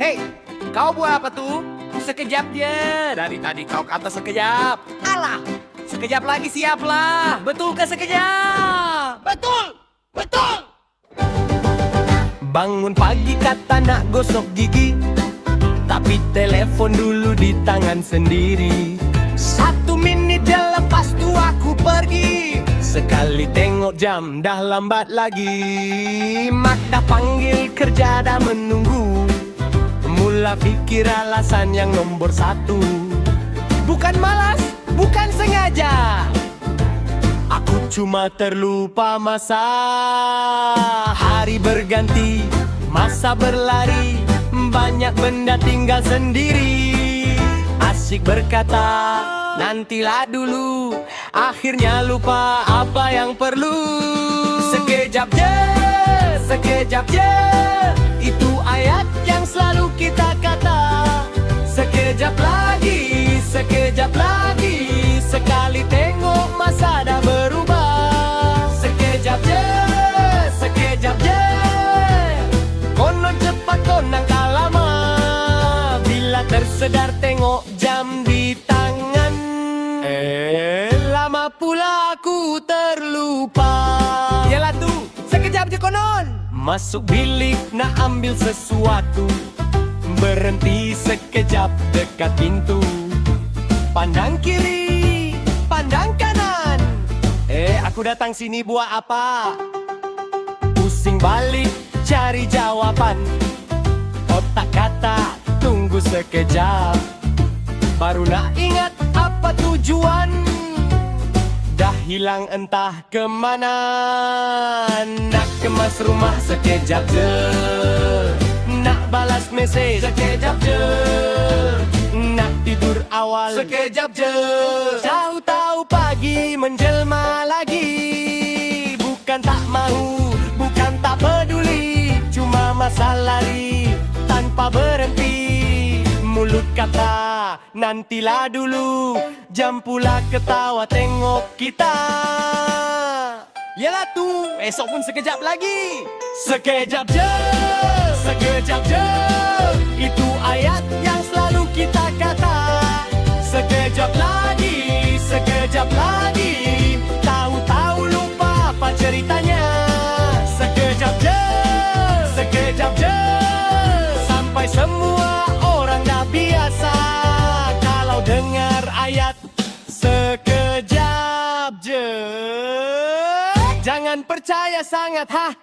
Hei, kau buat apa tuh? Sekejap je. Dari tadi kau kata sekejap. Alah, sekejap lagi siaplah. Betul ke sekejap? Betul! Betul! Bangun pagi kata nak gosok gigi, tapi telepon dulu di tangan sendiri. 1 menit je lepas tu aku pergi. Sekali tengok jam dah lambat lagi. Mak dah panggil kerja dah menunggu. Mula fikir alasan yang nomor 1. Bukan malas, bukan sengaja. Aku cuma terlupa masa. Hari berganti, masa berlari, banyak benda tinggal sendiri. Asyik berkata, nantilah dulu. Akhirnya lupa apa yang perlu. Sekejap je, itu ayat yang selalu kita kata. Sekejap lagi, sekali tengok masa dah berubah. Sekejap je, konon cepat konon tak lama. Bila tersedar tengok jam di tangan, lama pula aku terlupa. Yalah tu, sekejap je konon. Masuk bilik nak ambil sesuatu, berhenti sekejap dekat pintu. Pandang kiri, pandang kanan. Aku datang sini buat apa? Pusing balik cari jawaban. Otak kata tunggu sekejap. Baru nak ingat apa tujuan. Dah hilang entah kemana. Nak kemas rumah sekejap je. Nak balas mesej sekejap je. Nak tidur awal sekejap je. Tahu-tahu pagi menjelma lagi. Bukan tak mahu, bukan tak peduli, cuma masa lari tanpa berhenti. Mulut kata nantilah dulu, jam pula ketawa tengok kita. Yalah tu, esok pun sekejap lagi. Sekejap je, itu ayat yang selalu kita kata. Sekejap lagi, tahu-tahu lupa apa ceritanya. Sekejap je, sampai semua orang dah biasa kalau dengar ayat sekejap je. Jangan percaya sangat, ha.